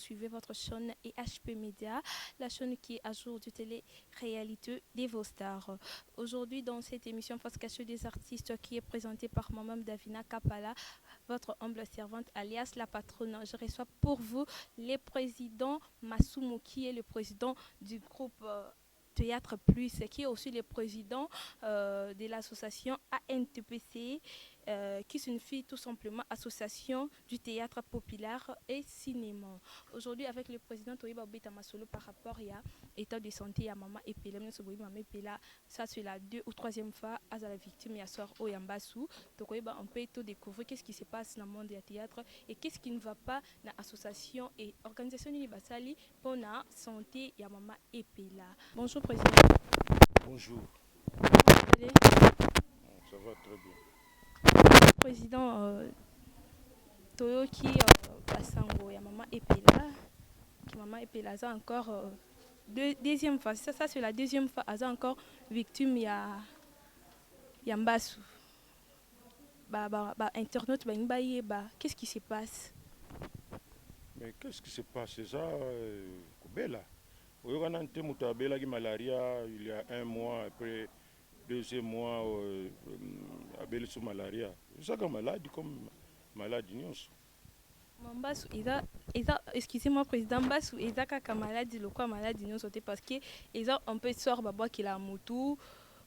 suivez votre chaîne EHP Média, la chaîne qui est à jour de télé-réalité des vos stars. Aujourd'hui, dans cette émission Face cachée des artistes qui est présentée par moi-même Davina Kapala, votre humble servante alias la patronne. Je reçois pour vous le président Massoumou, qui est le président du groupe Théâtre Plus, qui est aussi le président de l'association ANTPC, qui signifie tout simplement Association du théâtre populaire et cinéma. Aujourd'hui, avec le président Toïba Obeta Masolo par rapport à l'état de santé à maman Epela, ça c'est la 2 ou 3e fois à la victime et à soir au Yambasu. Donc on peut tout découvrir qu'est-ce qui se passe dans le monde du théâtre et qu'est-ce qui ne va pas dans l'association et organisation universelle pour la santé à maman Epela. Bonjour président. Bonjour. Comment vous allez? Ça va très bien. Président Toyoki Basango et maman Epela, qui maman Epela a encore deuxième fois, ça c'est la 2e fois, elle a encore victime ya Mbasu. Internaute qu'est-ce qui se passe? Mais qu'est-ce qui se passe? C'est ça, Kobela. Oyokana Mutabela qui malaria il y a 1 mois, après 2e mois, Abel sous malaria. C'est ça comme maladie, comme maladie. Mbasu, excusez-moi président, Mbasu, ils ont kaka maladie, le quoi maladie, nous sauter parce que ils ont un peu sort baba qui la moto.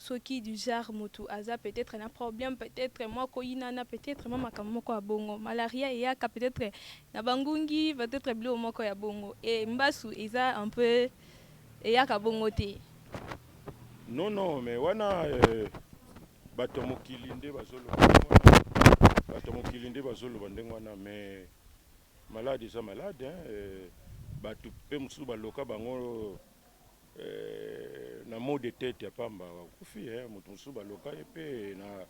Ce qui du genre moto aza peut-être un problème, peut-être moi koinana, peut-être moi makamoko ya bongo malaria et yaka peut-être na bangungi, peut-être bleu moko ya bongo et Mbasu eza un peu et yaka bongo te. Non, mais wana bato mokili nde bazolo bandengo wana, mais malade eza malade, bato pe mususu baloka bango na mot de tête ya pamba bakufi, moto mosusu baloka ye mpe na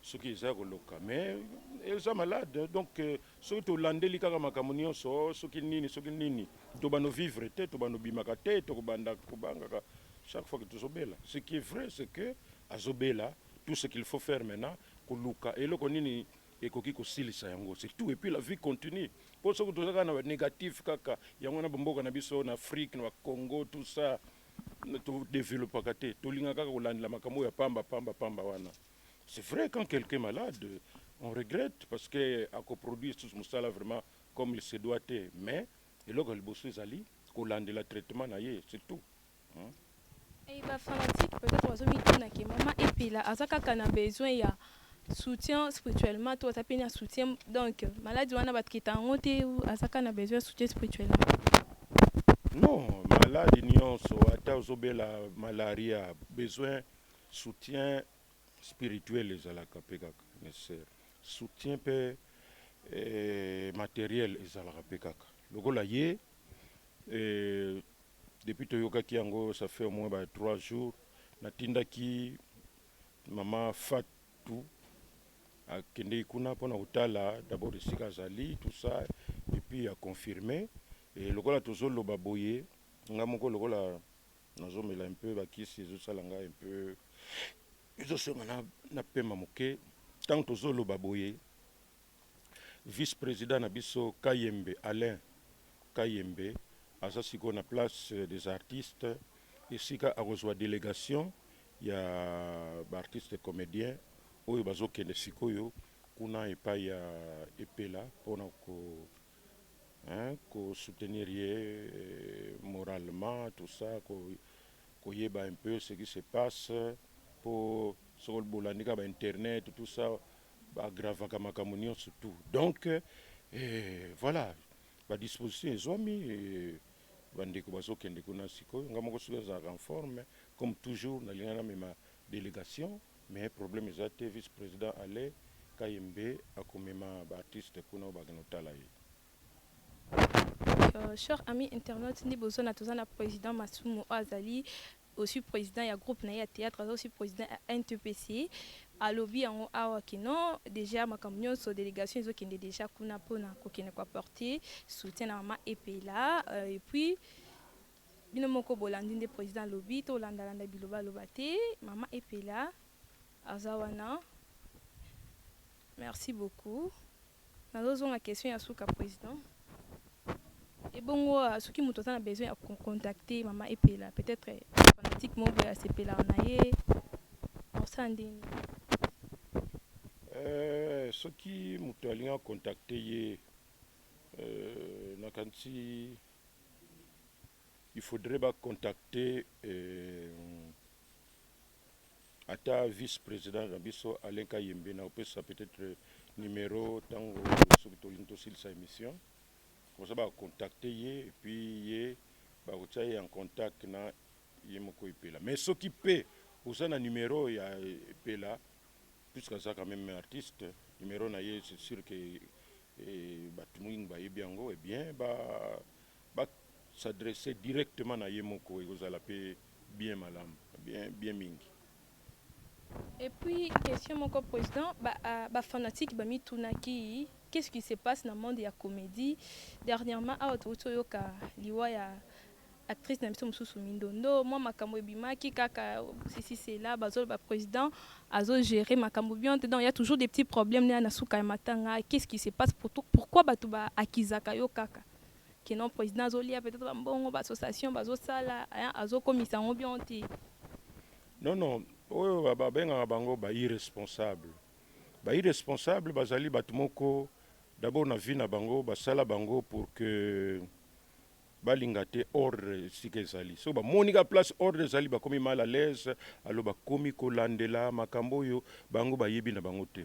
soki eza koloka, mais eza malade. Donc soki tolandeli kaka makambo nyonso, soki nini tobano vivre te, tobano bimaka te, tokobanda kobangaka chaque fois que tozobela. Ce qui est vrai, c'est que azobela, tout ce qu'il faut faire maintenant koluka eloko nini ekoki kosilisa yango, c'est tout. Et puis la vie continue. Pour soki tozaka na négatif kaka yango na bomboka na biso na Afrique, na Congo, tout ça to développaka te, tolinga kaka kolandela makambo ya pamba wana. C'est vrai, quand quelqu'un est malade, on regrette parce qu'il a coproduit tout ce là vraiment comme il se doit. Mais il y a des choses qui le traitement, c'est tout. Et bah fanatique peut-être aux amis qui maman et puis là azaka kana besoin ya soutien spirituellement, toi ça peine soutien donc maladie wana batkita ngote ou azaka na besoin soutien spirituellement. Non, malade nyonso ata ozobela malaria besoin soutien spirituel ezalaka pe kaka nécessaire, soutien pe matériel ezalaka pe kaka lokola ye depuis toyokaki yango ça fait au moins 3 jours natindaki mama Fatou akende kuna mpona kotala d'abord esika azali tout ça et puis a confirmé et lokola tozoloba boye nga moko lokola nazomela un peu bakisi ezosala nga un peu ezosenga na pema moke tant tozoloba boye vice-président na biso Kayembe Alain Kayembe aza sikoyo na place des artistes esika akozwa délégation ya baartiste comédien oyo bazokende sikoyo kuna epai ya Epela mpona soutenir ye moralement, tout ça, koyeba un peu ce qui se passe pour sur le internet, tout ça, aggravaka makambo nyonso tout. Donc voilà, ba disposition ezwami bandeko bazokende kuna sikoyo nga moko soki azalaka en forme comme toujours nalingana mema délégation, mais problème eza te, vice-président Ale Kayembe akomema baartiste kuna oyo bakende kotala ye. Cher ami internaute, ni besoin na tozana président Massoumou Azali, aussi président ya groupe na ya théâtre, aussi président NTPC. À lobby en awa kino déjà makambo nyonso délégation ezokende déjà kuna mpona kokende koapporter soutien na mama Epela et puis bino moko bolandi nde président lobby tolandalanda biloba loba te mama Epela aza wana. Merci beaucoup. Nazozonga question ya suka président. Et bon, ce qui nous a besoin de contacter maman Epela, peut-être fanatique mon boy à Sepela en aïe, on s'en dit. Ce qui m'a contacté, nakansi, il faudrait pas contacter ata vice-président Rabiso Alain Kayembe na opesa peut-être numéro tango soki tolinto silisa émission comme ça ba contacter ye et puis ye ba kotia ye en contact na ye moko epela mais soki pe oza na numéro ya epela puisque ça quand même artiste numéro na ye c'est sûr que bato mingi bayebi yango et bien ba s'adresser directement na ye moko ekozala pe bien malamu bien mingi. Et puis, question mon président, fanatique bami tunaki, qu'est-ce qui se passe dans le monde de la comédie dernièrement à autour yoka liwa ya actrice na biso mususu mindondo moi makambo ebimaki kaka si c'est là bazol ba président azo gérer makambo bien donc il y a toujours des petits problèmes na suka ya matanga qu'est-ce qui se passe pourquoi batu ba akizaka yo kaka que non président azolia peut-être mbongo ba association bazo sala azo komisa ngo bien ti non oyo babengaka bango bairresponsable bazali bato moko d'abord na vie na bango basala bango pour que balinga te ordre sika ezali so bamoni ka place ordre ezali bakomi mal à l'aise alo bakomi kolandela makambo oyo bango bayebi na bango te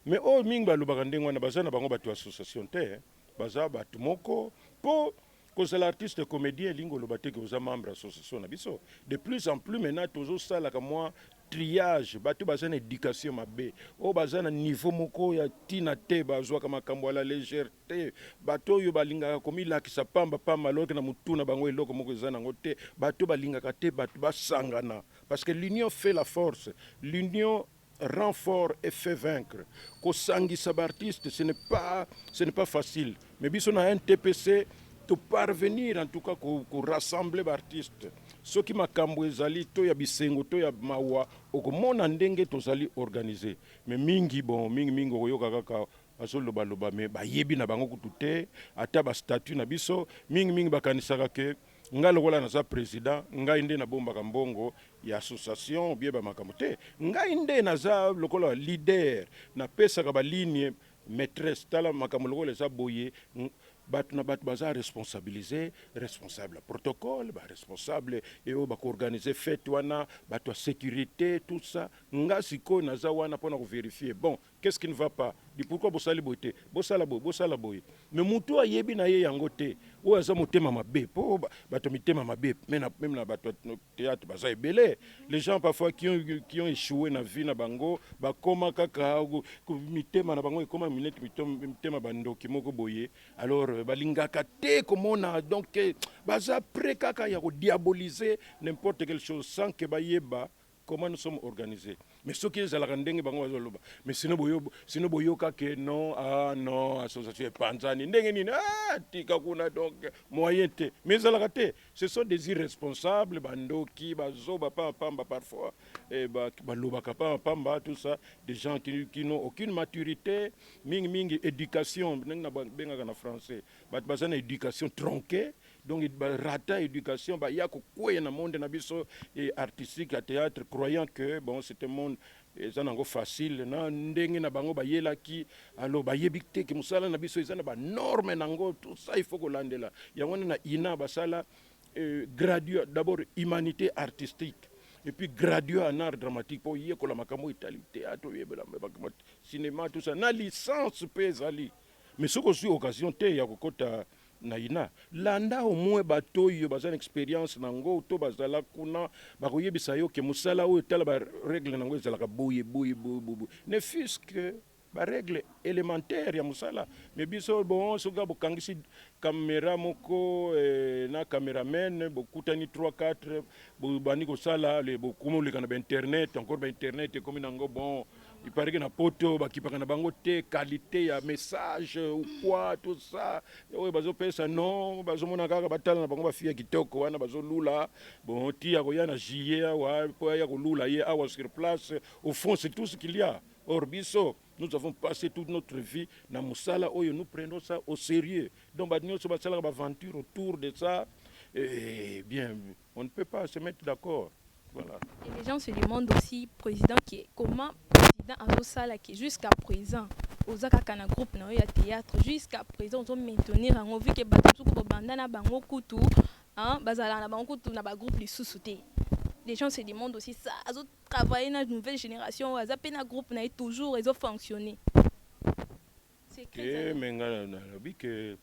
mais oyo mingi balobaka ndenge wana baza na bango bato association te baza bato moko mpo kozala artiste comédien elingi oloba te ke oza membre association na biso de plus en plus maintenant tozosalaka mwa triage bato baza na éducation mabe oyo baza na niveau moko ya ntina te bazwaka makambo ya la légèreté bato oyo balingaka komilakisa pamba aloke na motu na bango eloko moko eza nango te bato balingaka te bato basangana parce que l'union fait la force l'union rend fort et fait vaincre kosangisa baartiste ce n'est pas facile mais biso na NTPC to parvenir en tout cas ko rassembler baartiste soki makambo ezali to ya bisengo to ya mawa okomona ndenge tozali organiser mais mingi okoyoka kaka bazolobaloba me bayebi na bango kutu te ata bastatut na biso mingi bakanisaka ke ngai lokola naza président ngai nde nabombaka mbongo ya association bie bamakambo te ngai nde naza lokola leader napesaka baligne maîtresse tala makambo lokola eza boye bato na bato baza responsabiliser responsable protocole responsable et oyo bakoorganiser fête wana bato ya sécurité tout ça nga sikoyo naza wana mpona kovérifier bon qu'est-ce qui ne va pas di pourquoi bosali boye te bosala boye mais mutu ayebi na ye yango te oyo aza motema mabe mpo bato mitema mabe même na bato ya théâtre baza ebele les gens parfois qui ont échoué na vie na bango bakoma kaka mitema na bango ekoma minete mitema bandoki moko boye alors balingaka te komona donc baza prêt kaka ya kodiaboliser n'importe quelle chose sans que bayeba comment nous sommes organisés. Mais ce qui est à la rendez bango bazoloba. Mais sinon boyoka ke non association panzani ndenge nini tika kuna donc moyen te. Mais à la raté, ce sont des irresponsables bandoki bazoba pamba parfois et baloba pamba tout ça des gens qui n'ont aucune maturité, mingi éducation ndenge na benga na français. Bazana éducation tronquée. Donc il rata éducation ya kokwea na monde na biso et artistique à théâtre croyant que bon c'était un monde ezanango facile na ndenge na bango bayelaki alors bayebite ke musala na biso ezana ba norme nango tout ça il faut kolandela yango na ina basala gradué d'abord humanité artistique et puis gradué en art dramatique pour yekola makambo itali théâtre yebela cinéma tout ça na licence pezali mais ce que suis occasion te ya kokota na ina landa au moins bato yo bazana expérience nango to bazala kuna bakoyebisa yo ke musala oyo tala ba règle nango ezalaka boye ne fût-ce que ba règle élémentaire ya musala mais biso bon soka bokangisi caméra moko na cameraman bokutani 3-4 bani kosala le bokumoleka na internet encore ba internet comme nango bon il paraît que na poto bakipaka na bango te qualité ya message ou quoi tout ça oyo bazopesa non bazomona kaka batala na bango bafia kitoko wana bazolula bon ti ya koya na jie awa po ya kolula ye awa sur place au fond c'est tout ce qu'il y a Or, biso, nous avons passé toute notre vie dans Moussala, où nous prenons ça au sérieux. Donc, nous avons une aventure autour de ça. Et bien, on ne peut pas se mettre d'accord. Voilà. Et les gens se demandent aussi, président, comment président Azosala, qui jusqu'à présent, aux Akakana groupe na ya théâtre, jusqu'à présent, on maintenir en vu que Batoukou Bobandana Bango Koutou, Bazala na Bango Koutou na ba groupe les sous-soutés. Les gens se demandent aussi ça, Azo travailler dans une nouvelle génération, Azapena groupe na toujours, ils ont fonctionné. C'est que, mais que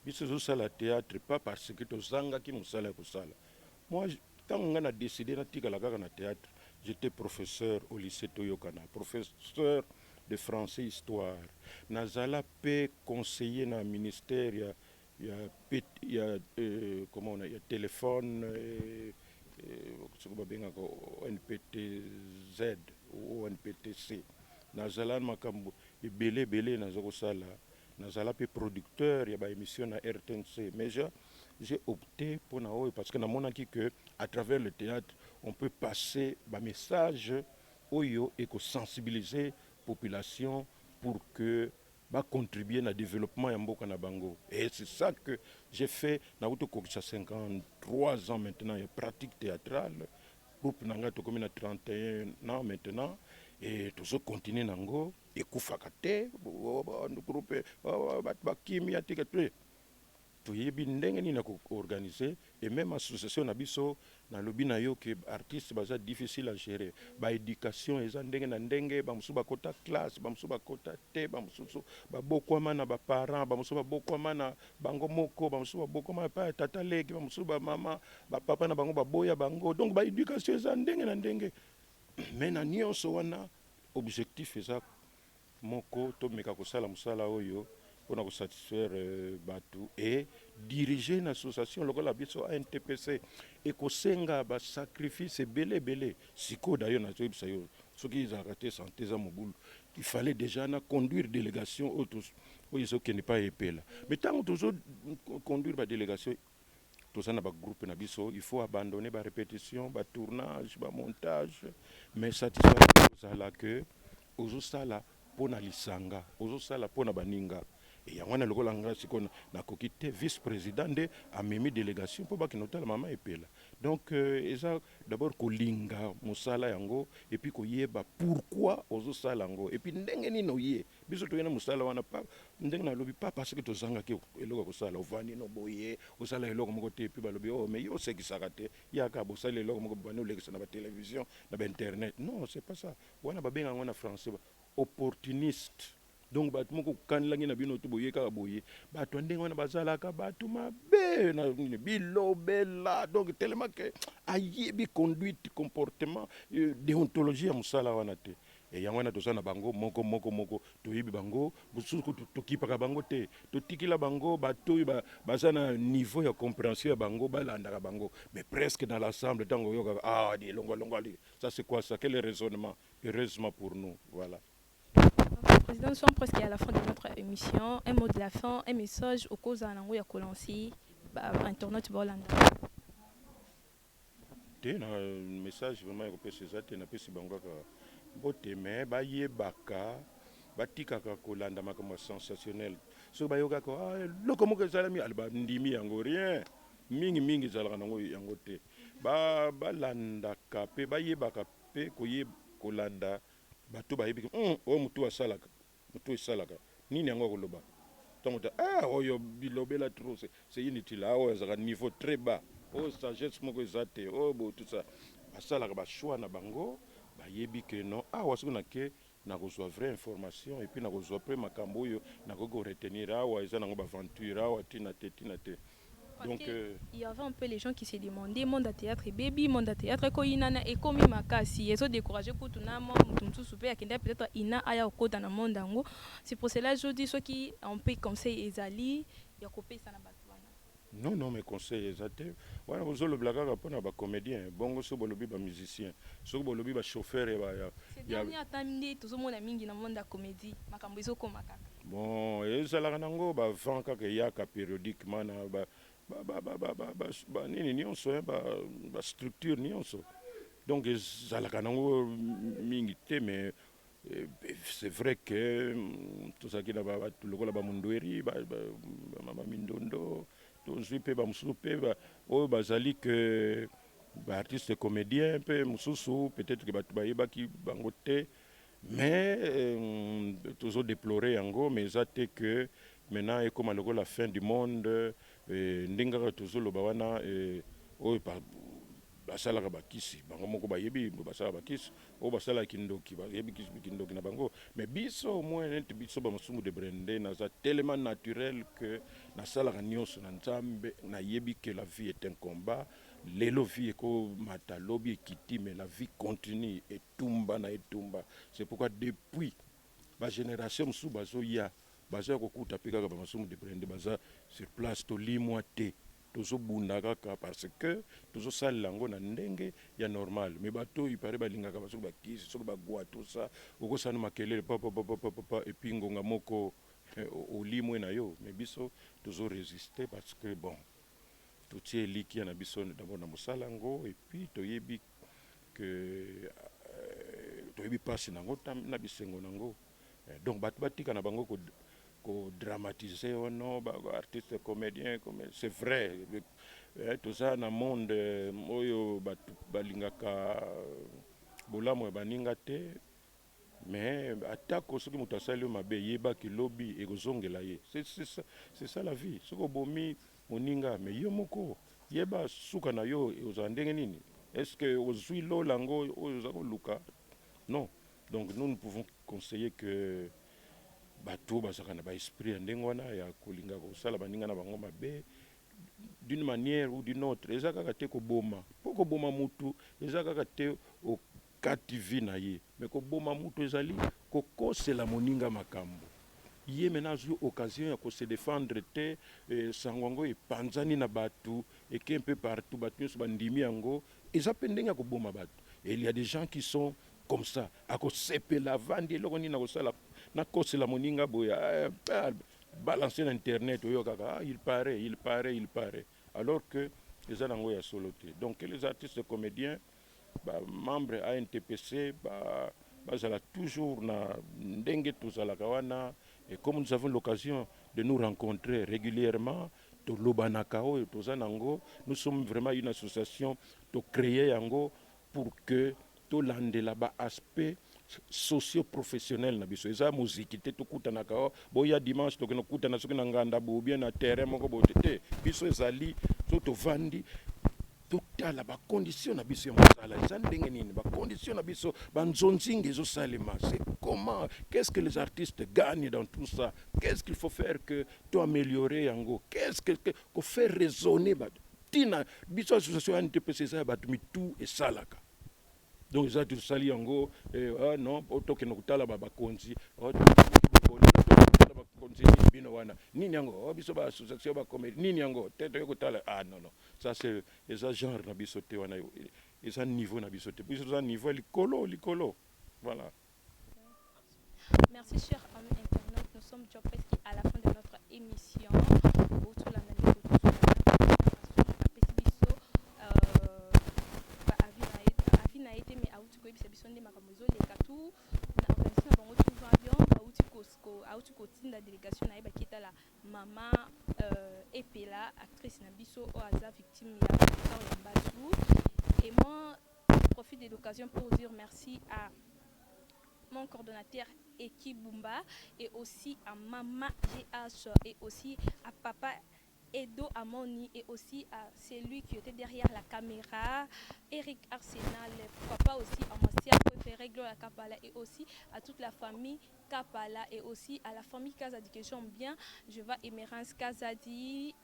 biso sala théâtre pas parce que tozanga ki musala kusala. Moi, quand on a décidé de tika la na théâtre, j'étais professeur au lycée Toyokana, professeur de français histoire. Nazala pe conseiller dans le ministère, il y a comment on a, il y a téléphone, NPTZ ou NPTC. Nazala makambo ebele bele nazoko sala. Nazala pe producteur, il y a une émission na RTNC. Mais j'ai opté pour Naoui parce que que à travers le théâtre, on peut passer un message oyo et sensibiliser la population pour que va contribuer au développement de Mboka na Bango. Et c'est ça que j'ai fait dans 53 ans maintenant, il y a pratique théâtrale. Groupe Nanga Tokomi 31 ans maintenant. Et tout ça continue nango et Koufakate, groupe Bakimi Atikate. Tout y est ndenge ni na organiser et même association na biso na lobi na yo que artiste baza difficile à gérer. Ba éducation eza ndenge na ndenge ba musu ba kota classe, ba musu ba kota te, ba musu ba bokwama na ba parents, ba musu ba bokwama na bango moko, ba musu ba bokwama pa tata leki, ba musu ba mama, ba papa na bango ba boya bango. Donc ba éducation eza ndenge na ndenge. Mais na nyonso wana objectif eza moko to meka kosala musala oyo pour satisfaire batu et diriger une association lokola biso ANTPC et kosenga ba sacrifice belé belé siko d'ailleurs na zo bisa yo soki ils ont raté santé za mobulu il fallait déjà na conduire délégation autos oyo so qui n'est pas épais là mais tant toujours conduire ba délégation tout ça na ba groupe na biso il faut abandonner ba répétition ba tournage ba montage mais satisfaire ça là que ozo sala pona lisanga ozo sala pona baninga. Et yangwana lokola nga sikona na kokite vice-président de amemi délégation pour baki notala mama epela. Donc eza d'abord kolinga musala yango et puis koyeba pourquoi ozo sala yango et puis ndenge ni noye biso to yena musala wana pa ndenge na lobi pas parce que to zanga ki eloko ko sala ovani no boye o sala eloko moko te puis ba lobi oh mais yo seki sakate yaka bo sala eloko moko bani olekisa na ba télévision na ba internet. Non, c'est pas ça. Wana ba benga ngona français opportuniste. Donc batu moko kanlangi na bino to boye ka boye batu ndenge wana bazalaka batu mabe na bilobela donc tellement que ayebi conduite comportement déontologie ya musala wana te et yango wana toza na bango moko toyebi bango busuku tokipaka bango te totikila bango batu baza na niveau ya compréhension ya bango balandaka bango mais presque dans l'ensemble tango yoka di longo ça c'est quoi ça quel est le raisonnement heureusement pour nous voilà. Président, nous sommes presque à la fin de notre émission. Un mot de la fin, un message au cause de la Kolansi, Internet Bolanda. Un message vraiment européen, c'est ça, tu n'as pas si bango bote mais ba yebaka batika ka kolanda makama sensationnel. So ba yoka ko loko moko salami alba ndimi yango rien. Mingi zalaka nango yango te. Ba landa ka pe ba yebaka pe kolanda bato ba yebi o mutu asalaka. Mutu esalaka nini yango koloba donc oyo bilobela trop c'est inutile oyo ezaka niveau très bas o sagesse moko ezate o bo tout ça basalaka ba choix na bango ba yebi que non wasu na ke na kozwa vraie information et puis na kozwa après makambo oyo na koko retenir eza nango ba aventure tina te. Donc, il y avait un peu les gens qui se demandaient monde à théâtre baby monde à théâtre ko inana et comme makasi ils ont découragé ko tunama mutu souper akenda peut-être ina aya okota na monde ngo c'est pour cela je dis ceux qui on peut conseiller ezali ya kopesa na batu wana non mais conseil ezate wana bozo le blaga ka pona ba comédien bongo so bolobi ba musicien so bolobi ba chauffeur c'est dernier ataminde tout mona mingi na monde ya comédie makambo ezoko makaka bon ezalaka nango ba vent kaka yaka périodiquement na nini nyonso ba structure nyonso donc ezalaka nango mingi te mais C'est vrai que tout ça qui n'a pas le rôle de Mundweri, Mama Mindondo, tout ça peut bamususu peut oh bazali que artiste comédien peut mususu peut-être que batu bayeba ki bangote mais toujours déplorer yango mais ça c'est que maintenant est comme la fin du monde ndinga toujours lo bawana oh basalaka bakisi bango moko bayebi basalaka bakisi oyo basalaka kindoki bayebi kindoki na bango mais biso au moins neti biso bamasumu de brende naza tellement naturel que nasalaka nyonso na nzambe nayebi que la vie est un combat lelo vie ekomata lobi ekiti mais la vie continue etumba na etumba c'est pourquoi depuis bagénération mosusu bazoya baza kokuta mpe kaka bamasumu de brende baza sur place tolimwa te tozobunda kaka parce que tozosalela yango na ndenge ya normal mais bato ipare balingaka basoki bakisi soki bagwa tout ça okosana makelele papa epuis ngonga moko olimwe na yo mais biso tozoresiste parce que bon totie elikia na biso d'abord na mosala yango epuis toyebi que toyebi mpasi nango na bisengo nango donc bato batika na bango dramatiser ou non artiste comédien c'est vrai tout ça dans le monde oyo balingaka bolamu baninga te mais atako soki moto asali mabe yebaki lobi ekozongela ye c'est ça la vie soki obomi moninga mais yo moko yeba suka na yo ozala ndenge nini est-ce que ozwi lolango oyo oza koluka non donc nous pouvons conseiller que bato bazaka na baesprit ya ndenge wana ya kolinga kosala baninga na bango mabe d'une manière ou d'une autre eza kaka te koboma mpo koboma mutu eza kaka te okati vi na ye mais koboma mutu ezali kokosela moninga makambo ye mena azwi occasion ya kose défendre te sango yango epanzani na bato eke mpe partout bato nyonso bandimi yango eza mpe ndenge ya koboma bato et il y a des gens qui sont comme ça akosepela vandi eloko nini akosala nakosela moninga boya balancer na internet oyo kaka il paraît alors que eza nango ya solo te donc les artistes comédiens membres ANTPC bazala toujours na ndenge tozalaka wana et comme nous avons l'occasion de nous rencontrer régulièrement tolobanaka oyo toza nango nous sommes vraiment une association to créer yango pour que tolandela ba aspect socio-professionnel na biso eza muziki te tokutanaka boya dimanche tokena kutana soki na nganda bo bien na terrain moko bote te biso ezali so tovandi totala bacondition na biso ya mosala eza ndenge nini bacondition na biso banzonzingi ezosalema c'est comment qu'est-ce que les artistes gagnent dans tout ça qu'est-ce qu'il faut faire que to améliorer yango qu'est-ce que faire raisonner tina biso association ya NTPC eza bato mitu esalaka donc ça tout sali yango non tokena kutala bakonzi bakonzi bino wana nini yango biso ba association ba comédie nini yango tete kutala non ça c'est ça genre na biso te wana ça niveau na biso te biso ça niveau likolo voilà. Merci chers amis internautes, nous sommes déjà presque à la fin de notre émission autour de la na été mais auti ko bisa biso nde makamozo le katu na organisation na bango tout va bien auti ko tinda délégation na bakita la mama epela actrice na biso o aza victime ya Mbasu et moi je profite de l'occasion pour dire merci à mon coordonnateur Eki Bumba et aussi à Mama GH et aussi à Papa Edo Amoni et aussi à celui qui était derrière la caméra, Eric Arsenal, papa aussi à Mastia préféré Gloria Kapala et aussi à toute la famille Kapala et aussi à la famille Kazadi que j'aime bien. Je vois Emerance Kazadi,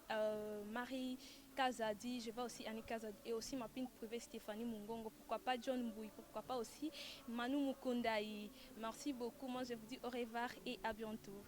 Marie Kazadi, je vois aussi Annie Kazadi et aussi ma pine privée Stéphanie Mungongo, pourquoi pas John Mbouy, pourquoi pas aussi Manu Mukundaï. Merci beaucoup, moi je vous dis au revoir et à bientôt.